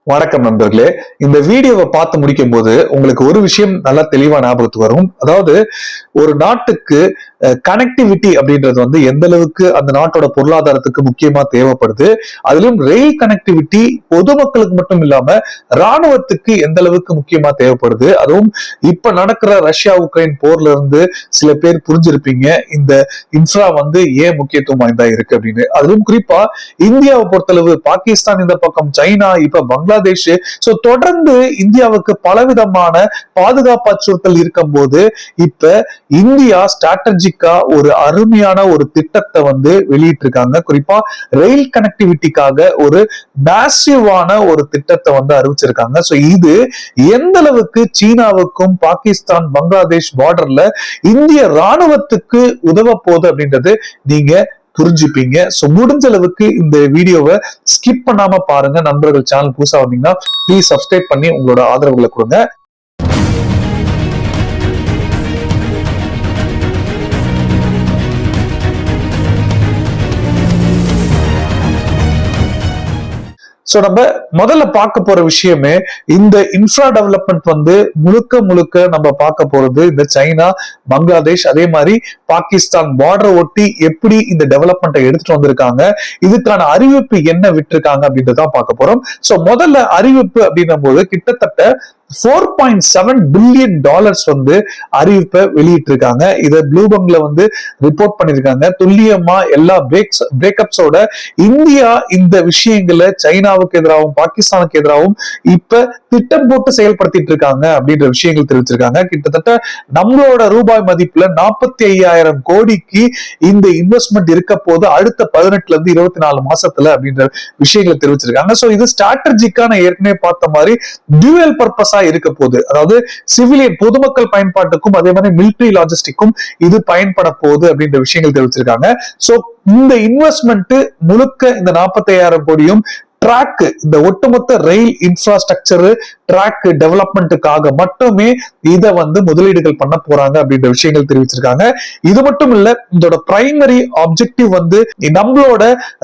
வணக்கம் நண்பர்களே. இந்த வீடியோவை பார்த்து முடிக்கும் போது உங்களுக்கு ஒரு விஷயம் நல்லா தெளிவா ஞாபகத்துக்கு வரும். அதாவது ஒரு நாட்டுக்கு கனெக்டிவிட்டி அப்படின்றது வந்து எந்த அளவுக்கு அந்த நாட்டோட பொருளாதாரத்துக்கு முக்கியமா தேவைப்படுது. அதிலும் ரயில் கனெக்டிவிட்டி பொதுமக்களுக்கு மட்டும் இல்லாம ராணுவத்துக்கு எந்த அளவுக்கு முக்கியமா தேவைப்படுது. அதுவும் இப்ப நடக்கிற ரஷ்யா உக்ரைன் போர்ல இருந்து சில பேர் புரிஞ்சிருப்பீங்க இந்த இன்ஃப்ரா வந்து ஏன் முக்கியத்துவம் வாய்ந்தா இருக்கு அப்படின்னு. அதிலும் குறிப்பா இந்தியாவை பொறுத்தளவு பாகிஸ்தான் இந்த பக்கம், சைனா, இப்ப பங்களாதேஷ், சோ தொடர்ந்து இந்தியாவுக்கு பலவிதமான பாதுகாப்பு அச்சுறுத்தல் இருக்கும் போது இப்ப இந்தியா ஸ்ட்ராட்டஜிக்கா ஒரு அருமையான ஒரு திட்டத்தை வந்து வெளியிட்டு இருக்காங்க. குறிப்பா ரயில் கனெக்டிவிட்டிக்காக ஒரு மேசிவான ஒரு திட்டத்தை வந்து அறிவிச்சிருக்காங்க. சோ இது எந்த அளவுக்கு சீனாவுக்கும் பாகிஸ்தான் பங்களாதேஷ் பார்டர்ல இந்திய ராணுவத்துக்கு உதவ போகுது அப்படின்றது நீங்க புரிஞ்சுப்பீங்க. சோ முடிஞ்ச அளவுக்கு இந்த வீடியோவை ஸ்கிப் பண்ணாம பாருங்க. நண்பர்கள் சேனல் புதுசா வந்தீங்கன்னா ப்ளீஸ் சப்ஸ்கிரைப் பண்ணி உங்களோட ஆதரவுகளை கொடுங்க. சோ நம்ம முதல்ல பார்க்க போற விஷயமே இந்த இன்ஃப்ரா டெவலப்மெண்ட் வந்து முழுக்க முழுக்க நம்ம பார்க்க போறது இந்த சைனா, பங்களாதேஷ், அதே மாதிரி பாகிஸ்தான் பார்டர் ஒட்டி எப்படி இந்த டெவலப்மெண்ட்டை எடுத்துட்டு வந்திருக்காங்க, இதுக்கான அறிவிப்பு என்ன விட்டுருக்காங்க அப்படின்றதான் பார்க்க போறோம். சோ முதல்ல அறிவிப்பு அப்படின்னும் போது கிட்டத்தட்ட $4.7 பில்லியன் வந்து அறிவிப்பை வெளியிட்டு இருக்காங்க. இதை ப்ளூபங்க்ல வந்து ரிப்போர்ட் பண்ணிருக்காங்க. துல்லியமா எல்லா பிரேக்கப்ஸோட இந்தியா இந்த விஷயங்களை சைனாவுக்கு எதிராகவும் பாகிஸ்தானுக்கு எதிராகவும் இப்ப திட்டம் போட்டு செயல்படுத்திட்டு இருக்காங்க அப்படின்ற விஷயங்கள் தெரிவிச்சிருக்காங்க. கிட்டத்தட்ட நம்மளோட ரூபாய் மதிப்புல 45,000 கோடிக்கு இந்த இன்வெஸ்ட்மெண்ட் இருக்க போது அடுத்த 18 இருந்து 24 மாசத்துல அப்படின்ற விஷயங்களை தெரிவிச்சிருக்காங்க. சோ இது ஸ்ட்ராட்டஜிக்கான ஏற்கனவே பார்த்த மாதிரி டியூவல் பர்பஸ் இருக்க போகுது. அதாவது சிவிலியன் பொதுமக்கள் பயன்பாட்டுக்கும் அதே மாதிரி மிலிட்டரி லாஜிஸ்டிக்கும் இது பயன்பட போகுது அப்படின்ற விஷயங்கள் தெரிவிச்சிருக்காங்க. சோ இந்த இன்வெஸ்ட்மெண்ட் முழுக்க இந்த 45,000 கோடியும் ட்ராக், இந்த ஒட்டுமொத்த ரயில் இன்ஃப்ராஸ்ட்ரக்சர் ட்ராக் டெவலப்மெண்ட்டுக்காக மட்டுமே இதை வந்து முதலீடுகள் பண்ண போறாங்க அப்படின்ற விஷயங்கள் தெரிவிச்சிருக்காங்க. இது மட்டும் இல்ல, இதோட பிரைமரி ஆப்ஜெக்டிவ் வந்து நம்மளோட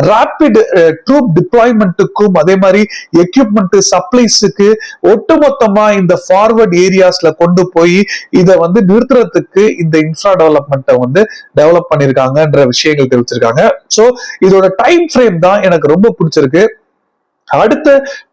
ராபிட் ட்ரூப் டிப்ளாய்மெண்ட்டுக்கும் அதே மாதிரி எக்யூப்மெண்ட் சப்ளைஸுக்கு ஒட்டுமொத்தமா இந்த ஃபார்வர்ட் ஏரியாஸ்ல கொண்டு போய் இதை வந்து நிறுத்துறதுக்கு இந்த இன்ஃப்ரா டெவலப்மெண்ட்டை வந்து டெவலப் பண்ணிருக்காங்கன்ற விஷயங்கள் தெரிவிச்சிருக்காங்க. சோ இதோட டைம் ஃப்ரேம் தான் எனக்கு ரொம்ப பிடிச்சிருக்கு. அடுத்த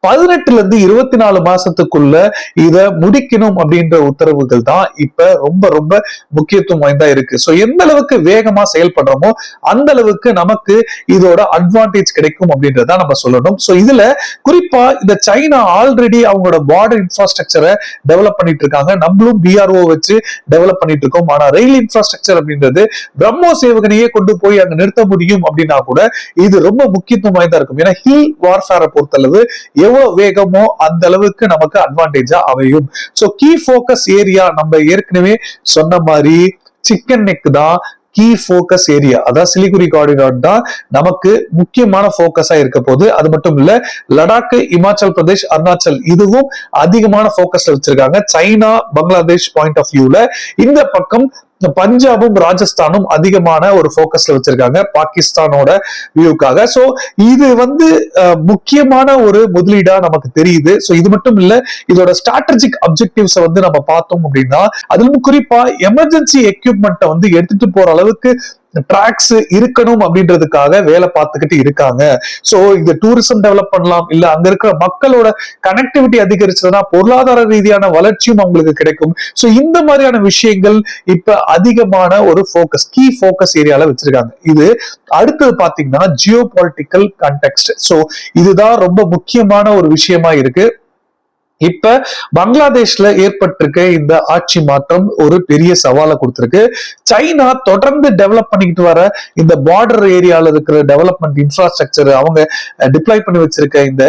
18 இருந்து 24 மாசத்துக்குள்ள இத முடிக்கணும் அப்படின்ற உத்தரவுகள் தான் இப்ப ரொம்ப ரொம்ப முக்கியத்துவம் வாய்ந்தா இருக்கு. சோ எந்த அளவுக்கு வேகமா செயல்படுறோமோ அந்த அளவுக்கு நமக்கு இதோட அட்வான்டேஜ் கிடைக்கும் அப்படின்றத நம்ம சொல்லணும். சோ இதுல குறிப்பா இந்த சைனா ஆல்ரெடி அவங்களோட பார்டர் இன்ஃப்ராஸ்ட்ரக்சரை டெவலப் பண்ணிட்டு இருக்காங்க. நம்மளும் பிஆர்ஓ வச்சு டெவலப் பண்ணிட்டு இருக்கோம். ஆனா ரயில் இன்ஃப்ராஸ்ட்ரக்சர் அப்படின்றது பிரம்மோஸ் ஏவுகணையே கொண்டு போய் அங்க நிறுத்த முடியும் அப்படின்னா கூட இது ரொம்ப முக்கியத்துவம் வாய்ந்தா இருக்கும். ஏன்னா ஹில் வார்ஃபேரை பொறுத்தளவு எவ்வளவு வேகமோ அந்த அளவுக்கு நமக்கு அட்வான்டேஜா அமையும். சோ கீ போக்கஸ் ஏரியா நம்ம ஏற்கனவே சொன்ன மாதிரி சிக்கன் நெக் தான் கீ போக்கஸ் ஏரியா. அதாவது சிலிகுரி காரிடார் தான் நமக்கு முக்கியமான போக்கஸா இருக்க போது. அது மட்டும் இல்ல, லடாக், இமாச்சல் பிரதேஷ், அருணாச்சல் இதுவும் அதிகமான போக்கஸ்ல வச்சிருக்காங்க. சைனா பங்களாதேஷ் பாயிண்ட் ஆஃப் வியூல இந்த பக்கம் பஞ்சாபும் ராஜஸ்தானும் அதிகமான ஒரு போக்கஸ்ல வச்சிருக்காங்க பாகிஸ்தானோட வியூக்காக. சோ இது வந்து முக்கியமான ஒரு முதலீடா நமக்கு தெரியுது. சோ இது மட்டும் இல்ல, இதோட ஸ்ட்ராட்டஜிக் அப்ஜெக்டிவ்ஸ் வந்து நம்ம பார்த்தோம் அப்படின்னா அதிலும் குறிப்பா எமர்ஜென்சி எக்யூப்மெண்ட்டை வந்து எடுத்துட்டு போற அளவுக்கு டிராக்ஸ் இருக்கணும் அப்படின்றதுக்காக வேலை பார்த்துக்கிட்டு இருக்காங்க. சோ இந்த டூரிசம் டெவலப் பண்ணலாம், இல்ல அங்க இருக்கிற மக்களோட கனெக்டிவிட்டி அதிகரிச்சதுன்னா பொருளாதார ரீதியான வளர்ச்சியும் அவங்களுக்கு கிடைக்கும். சோ இந்த மாதிரியான விஷயங்கள் இப்ப அதிகமான ஒரு போக்கஸ், கீ போக்கஸ் ஏரியால வச்சிருக்காங்க. இது அடுத்தது பாத்தீங்கன்னா ஜியோ பொலிட்டிக்கல் கான்டெக்ஸ்ட். சோ இதுதான் ரொம்ப முக்கியமான ஒரு விஷயமா இருக்கு. இப்ப பங்களாதேஷ்ல ஏற்பட்டிருக்க இந்த ஆட்சி மாற்றம் ஒரு பெரிய சவாலை கொடுத்திருக்கு. சைனா தொடர்ந்து டெவலப் பண்ணிக்கிட்டு வர இந்த பார்டர் ஏரியால இருக்கிற டெவலப்மெண்ட் இன்ஃப்ராஸ்ட்ரக்சர், அவங்க டிப்ளாய் பண்ணி வச்சிருக்க இந்த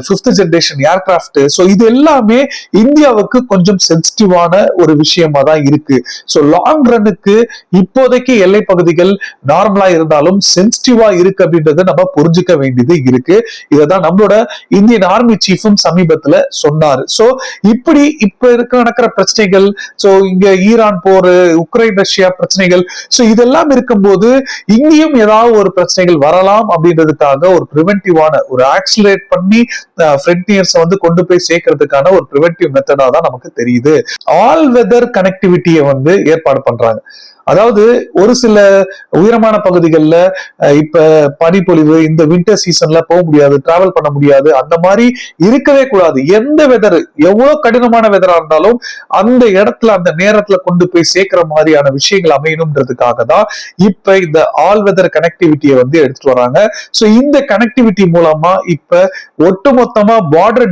5th ஜெனரேஷன் ஏர்கிராஃப்ட், சோ இது எல்லாமே இந்தியாவுக்கு கொஞ்சம் சென்சிட்டிவான ஒரு விஷயமா தான் இருக்கு. சோ லாங் ரன்னுக்கு இப்போதைக்கு எல்லை பகுதிகள் நார்மலா இருந்தாலும் சென்சிட்டிவா இருக்கு அப்படின்றத நம்ம புரிஞ்சுக்க வேண்டியது இருக்கு. இததான் நம்மளோட இந்தியன் ஆர்மி சீஃபும் சமீபத்துல சொன்ன சொன்னாரு. சோ இப்படி இப்ப நடக்கிற பிரச்சனைகள், சோ இங்க ஈரான் போர், உக்ரைன் ரஷ்யா பிரச்சனைகள், சோ இதெல்லாம் இருக்கும்போது இங்கேயும் ஏதாவது ஒரு பிரச்சனைகள் வரலாம் அப்படின்றதுக்காக ஒரு பிரிவென்டிவான ஒரு ஆக்சிலரேட் பண்ணி ஃப்ரண்டியர்ஸ் வந்து கொண்டு போய் சேர்க்கறதுக்கான ஒரு பிரிவென்டிவ் மெத்தடா தான் நமக்கு தெரியுது. ஆல் வெதர் கனெக்டிவிட்டியை வந்து ஏற்பாடு பண்றாங்க. அதாவது ஒரு சில உயரமான பகுதிகளில் இப்ப பனிப்பொழிவு இந்த வின்டர் சீசன்ல போக முடியாது, டிராவல் பண்ண முடியாது, அந்த மாதிரி இருக்கவே கூடாது. எந்த வெதர் எவ்வளவு கடினமான வெதரா இருந்தாலும் அந்த இடத்துல அந்த நேரத்துல கொண்டு போய் சேர்க்கிற மாதிரியான விஷயங்கள் அமையணும்ன்றதுக்காக தான் இப்ப இந்த ஆல் வெதர் கனெக்டிவிட்டியை வந்து எடுத்துட்டு வராங்க. சோ இந்த கனெக்டிவிட்டி மூலமா இப்ப ஒட்டுமொத்தமா பார்டர்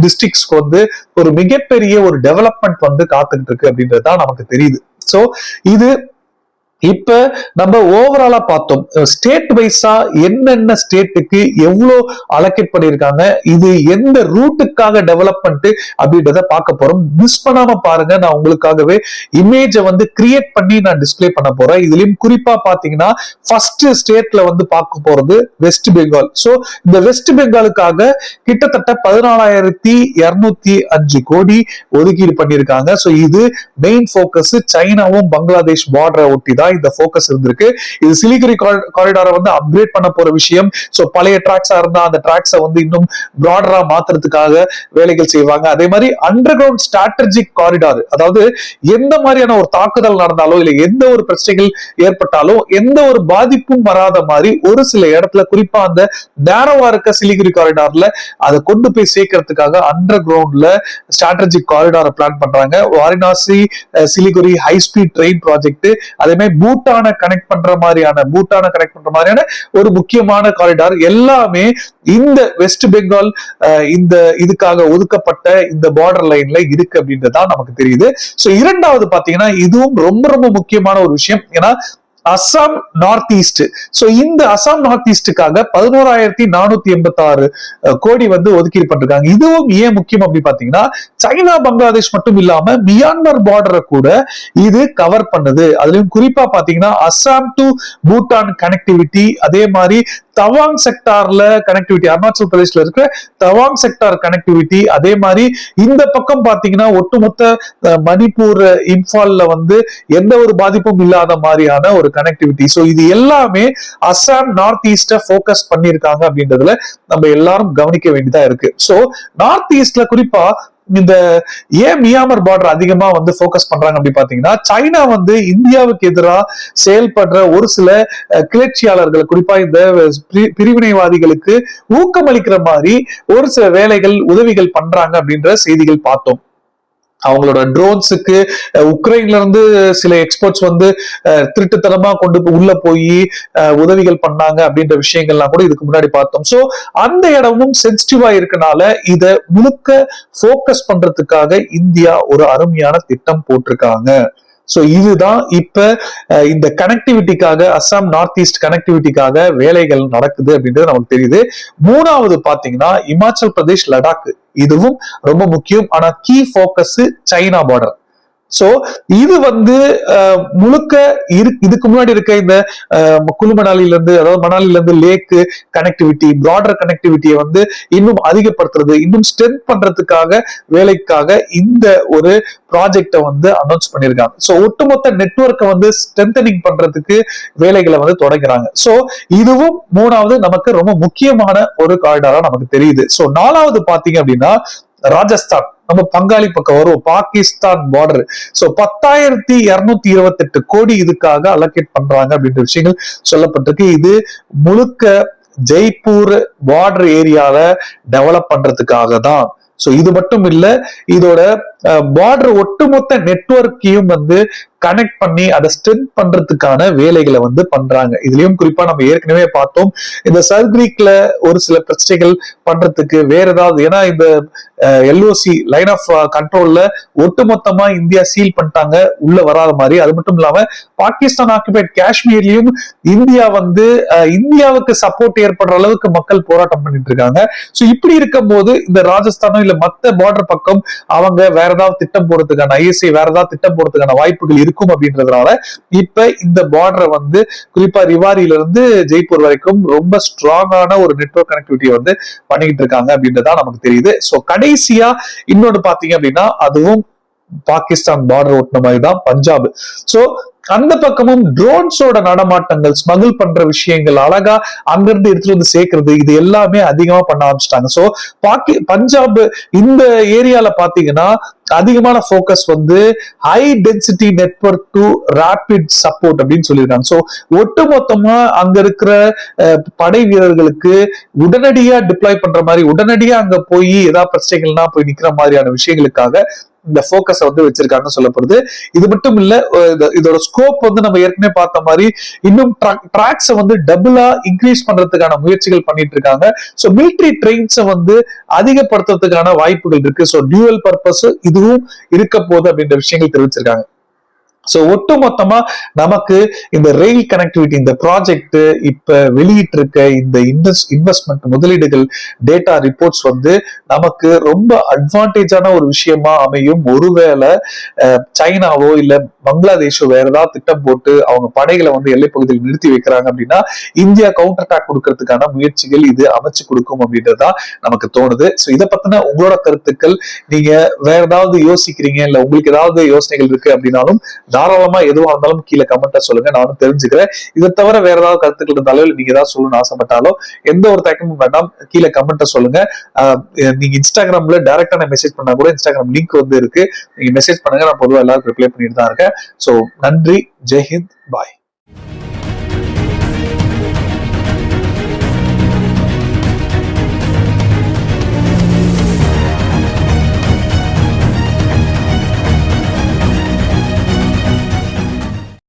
டிஸ்ட்ரிக்ட்ஸ்க்கு வந்து ஒரு மிகப்பெரிய ஒரு டெவலப்மெண்ட் வந்து காத்துக்கிட்டு இருக்கு அப்படின்றதுதான் நமக்கு தெரியுது. சோ இது இப்ப நம்ம ஓவராலா பார்த்தோம், ஸ்டேட் வைஸா என்னென்ன ஸ்டேட்டுக்கு எவ்வளவு அலோகேட் பண்ணிருக்காங்க, இது எந்த ரூட்டுக்காக டெவலப்மெண்ட் அப்படின்றத பார்க்க போறோம். மிஸ் பண்ணாம பாருங்க, நான் உங்களுக்காகவே இமேஜ வந்து கிரியேட் பண்ணி நான் டிஸ்பிளே பண்ண போறேன். இதுலயும் குறிப்பா பாத்தீங்கன்னா ஃபர்ஸ்ட் ஸ்டேட்ல வந்து பார்க்க போறது வெஸ்ட் பெங்கால். சோ இந்த வெஸ்ட் பெங்காலுக்காக கிட்டத்தட்ட 14,205 கோடி ஒதுக்கீடு பண்ணிருக்காங்க. சோ இது மெயின் போக்கஸ் சைனாவும் பங்களாதேஷ் பார்டரை ஒட்டி தான் இந்த போக்கஸ் இருந்திருக்கு. இது சிலிகுரி காரிடாரை வந்து அப்கிரேட் பண்ண போற விஷயம். சோ பழைய டிராக்ஸா இருந்தா அந்த டிராக்ஸை வந்து இன்னும் பிராடரா மாத்துறதுக்காக வேலைகள் செய்வாங்க. அதே மாதிரி அண்டர் கிரவுண்ட் ஸ்ட்ராட்டஜிக் காரிடார், அதாவது எந்த மாதிரியான ஒரு தாக்குதல் நடந்தாலும் இல்ல எந்த ஒரு பிரச்சனைகள் ஏற்பட்டாலும் எந்த ஒரு பாதிப்பும் வராத மாதிரி ஒரு சில இடத்துல, குறிப்பா அந்த நேரோவா இருக்க சிலிகுரி காரிடார்ல அதை கொண்டு போய் சேர்க்கறதுக்காக அண்டர் கிரவுண்ட்ல ஸ்ட்ராட்டஜிக் காரிடாரை பிளான் பண்றாங்க. Varanasi Siliguri high speed train project, அதே மாதிரி பூட்டானை கனெக்ட் பண்ற மாதிரியான ஒரு முக்கியமான காரிடார் எல்லாமே இந்த வெஸ்ட் பெங்கால் இந்த இதுக்காக ஒதுக்கப்பட்ட இந்த பார்டர் லைன்ல இருக்கு அப்படின்றதுதான் நமக்கு தெரியுது. சோ இரண்டாவது பாத்தீங்கன்னா இதுவும் ரொம்ப ரொம்ப முக்கியமான ஒரு விஷயம். ஏன்னா அசாம் நார்த் ஈஸ்ட், சோ இந்த அசாம் நார்த் ஈஸ்டுக்காக 11,486 கோடி வந்து ஒதுக்கீடு பண்ணிருக்காங்க. இதுவும் ஏன் முக்கியம் அப்படி பாத்தீங்கன்னா, சைனா பங்களாதேஷ் மட்டும் இல்லாம மியான்மர் பார்டரை கூட இது கவர் பண்ணுது. அதுலயும் குறிப்பா பாத்தீங்கன்னா அசாம் டு பூட்டான் கனெக்டிவிட்டி, அதே மாதிரி தவாங் செக்டார்ல கனெக்டிவிட்டி, அருணாச்சல் பிரதேஷ்ல இருக்கிற தவாங் செக்டார் கனெக்டிவிட்டி, அதே மாதிரி இந்த பக்கம் பாத்தீங்கன்னா ஒட்டுமொத்த மணிப்பூர் இம்பால்ல வந்து எந்த ஒரு பாதிப்பும் இல்லாத மாதிரியான ஒரு கனெக்டிவிட்டி. சோ இது எல்லாமே அசாம் நார்த் ஈஸ்ட போக்கஸ் பண்ணிருக்காங்க அப்படின்றதுல நம்ம எல்லாரும் கவனிக்க வேண்டியதா இருக்கு. சோ நார்த் ஈஸ்ட்ல குறிப்பா இந்த ஏன் மியான்மர் பார்டர் அதிகமா வந்து போக்கஸ் பண்றாங்க அப்படி பாத்தீங்கன்னா, சைனா வந்து இந்தியாவுக்கு எதிராக செயல்படுற ஒரு சில கிளர்ச்சியாளர்கள், குறிப்பா இந்த பிரிவினைவாதிகளுக்கு ஊக்கமளிக்கிற மாதிரி ஒரு சில வேலைகள் உதவிகள் பண்றாங்க அப்படின்ற செய்திகள் பார்த்தோம். அவங்களோட ட்ரோன்ஸுக்கு உக்ரைன்ல இருந்து சில எக்ஸ்போர்ட்ஸ் வந்து திருட்டுத்தனமா கொண்டு உள்ள போய் உதவிகள் பண்ணாங்க அப்படின்ற விஷயங்கள்லாம் கூட இதுக்கு முன்னாடி பார்த்தோம். சோ அந்த இடமும் சென்சிட்டிவா இருக்கனால இத முழுக்க போக்கஸ் பண்றதுக்காக இந்தியா ஒரு அருமையான திட்டம் போட்டிருக்காங்க. சோ இதுதான் இப்ப இந்த கனெக்டிவிட்டிக்காக, அசாம் நார்த் ஈஸ்ட் கனெக்டிவிட்டிக்காக வேலைகள் நடக்குது அப்படின்றது நமக்கு தெரியுது. மூணாவது பாத்தீங்கன்னா இமாச்சல் பிரதேஷ் லடாக், இதுவும் ரொம்ப முக்கியம். ஆனா key focus China border. So இது வந்து முழுக்க இதுக்கு முன்னாடி இருக்க இந்த குழு மணாலில இருந்து, அதாவது மணாலில இருந்து லேக் கனெக்டிவிட்டி, பிராடர் கனெக்டிவிட்டியை வந்து இன்னும் அதிகப்படுத்துறது, இன்னும் ஸ்ட்ரென்த் பண்றதுக்காக வேலைக்காக இந்த ஒரு ப்ராஜெக்டை வந்து அனௌன்ஸ் பண்ணிருக்காங்க. சோ ஒட்டுமொத்த நெட்வொர்க்கை வந்து ஸ்ட்ரென்தனிங் பண்றதுக்கு வேலைகளை வந்து தொடங்குறாங்க. சோ இதுவும் மூணாவது நமக்கு ரொம்ப முக்கியமான ஒரு காரிடாரா நமக்கு தெரியுது. சோ நாலாவது பாத்தீங்க அப்படின்னா ராஜஸ்தான், நம்ம பங்காளி பக்கம் வரும், பாகிஸ்தான் பார்டர். சோ 10,228 கோடி இதுக்காக அலோகேட் பண்றாங்க அப்படின்ற விஷயங்கள் சொல்லப்பட்டிருக்கு. இது முழுக்க ஜெய்ப்பூர் பார்டர் ஏரியால டெவலப் பண்றதுக்காக தான். சோ இது மட்டும் இல்ல, இதோட பார்டர் ஒட்டுமொத்த நெட்வொர்க்கையும் வந்து கனெக்ட் பண்ணி அதை ஸ்ட்ரென்த் பண்றதுக்கான வேலைகளை வந்து பண்றாங்க. இதுலயும் குறிப்பா நம்ம ஏற்கனவே பார்த்தோம், இந்த சர்க்ரீக்ல ஒரு சில பிரச்சனைகள் பண்றதுக்கு வேற ஏதாவது, ஏன்னா இந்த எல்ஓசி லைன் ஆஃப் கண்ட்ரோல்ல ஒட்டுமொத்தமா இந்தியா சீல் பண்ணிட்டாங்க, உள்ள வராத மாதிரி. அது மட்டும் இல்லாம பாகிஸ்தான் ஆக்குபைட் காஷ்மீர்லயும் இந்தியா வந்து இந்தியாவுக்கு சப்போர்ட் ஏற்படுற அளவுக்கு மக்கள் போராட்டம் பண்ணிட்டு இருக்காங்க. சோ இப்படி இருக்கும் போது இந்த ராஜஸ்தானோ இல்ல மத்த பார்டர் பக்கம் அவங்க வேற வேற ஏதாவது திட்டம் போறதுக்கான ஐஎஸ்ஐ வேற ஏதாவது திட்டம் போறதுக்கான வாய்ப்புகள் இருக்கும் அப்படின்றதுனால இப்ப இந்த பார்டரை வந்து குறிப்பா ரிவாரியில இருந்து ஜெய்ப்பூர் வரைக்கும் ரொம்ப ஸ்ட்ராங்கான ஒரு நெட்வொர்க் கனெக்டிவிட்டியை வந்து பண்ணிட்டு இருக்காங்க அப்படின்றதா நமக்கு தெரியுது. சோ கடைசியா இன்னொன்னு பாத்தீங்க அப்படின்னா அதுவும் பாகிஸ்தான் பார்டர் ஓட்டின மாதிரி தான் பஞ்சாப். சோ அந்த பக்கமும் ட்ரோன்ஸோட நடமாட்டங்கள், ஸ்மகிள் பண்ற விஷயங்கள், அழகா அங்கிருந்து எடுத்துட்டு வந்து சேர்க்கிறது, இது எல்லாமே அதிகமா பண்ண ஆரம்பிச்சிட்டாங்க. சோ பஞ்சாப் இந்த ஏரியால பாத்தீங்கன்னா அதிகமான போக்கஸ் வந்து high density network to rapid support அப்படின்னு சொல்லியிருக்காங்க. சோ ஒட்டுமொத்தமா அங்க இருக்கிற படை வீரர்களுக்கு உடனடியா டிப்ளாய் பண்ற மாதிரி, உடனடியா அங்க போய் ஏதாவது பிரச்சனைகள்னா போய் நிக்கிற மாதிரியான விஷயங்களுக்காக இந்த போக்கஸ் வந்து வச்சிருக்காங்க சொல்லப்படுது. இது மட்டும் இல்ல, இதோட ஸ்கோப் வந்து நம்ம ஏற்கனவே பார்த்த மாதிரி இன்னும் ட்ராக்ஸை வந்து டபுளா இன்க்ரீஸ் பண்றதுக்கான முயற்சிகள் பண்ணிட்டு இருக்காங்க. சோ மிலிட்டரி ட்ரெயின்ஸை வந்து அதிகப்படுத்துறதுக்கான வாய்ப்புகள் இருக்கு. சோ டியூவல் பர்பஸ் இதுவும் இருக்க போகுது அப்படின்ற விஷயங்கள் தெரிவிச்சிருக்காங்க. சோ ஒட்டுமொத்தமா நமக்கு இந்த ரயில் கனெக்டிவிட்டி, இந்த ப்ராஜெக்ட் இப்ப வெளியிட்டு இருக்க இந்த இன்வெஸ்ட்மெண்ட் முதலீடுகள் டேட்டா ரிப்போர்ட்ஸ் வந்து நமக்கு ரொம்ப அட்வான்டேஜான ஒரு விஷயமா அமையும். ஒருவேளை சைனாவோ இல்ல பங்களாதேஷோ வேற ஏதாவது திட்டம் போட்டு அவங்க படைகளை வந்து எல்லை பகுதியில் நிறுத்தி வைக்கிறாங்க அப்படின்னா இந்தியா கவுண்டர் அட்டாக் கொடுக்கறதுக்கான முயற்சிகள் இது அமைச்சு கொடுக்கும் அப்படின்றதுதான் நமக்கு தோணுது. சோ இதை பத்தின உங்களோட கருத்துக்கள், நீங்க வேற ஏதாவது யோசிக்கிறீங்க இல்ல உங்களுக்கு ஏதாவது யோசனைகள் இருக்கு அப்படின்னாலும் தாராளமா எதுவா இருந்தாலும் கீழே கமெண்ட்டா சொல்லுங்க, நானும் தெரிஞ்சுக்கிறேன். இதை தவிர வேற ஏதாவது கருத்துக்கள் இருந்தாலும் நீங்க ஏதாவது சொல்லணும்னு ஆசைப்பட்டாலும் எந்த ஒரு தயக்கமும் வேண்டாம், கீழே கமெண்ட்டா சொல்லுங்க. நீங்க இன்ஸ்டாகிராம்ல டைரக்டா நான் மெசேஜ் பண்ணா கூட இன்ஸ்டாகிராம் லிங்க் வந்து இருக்கு, நீங்க மெசேஜ் பண்ணுங்க, நான் பொதுவாக எல்லாரும் ரிப்ளை பண்ணிட்டு தான் இருக்கேன். சோ நன்றி, ஜெய்ஹிந்த், பாய்.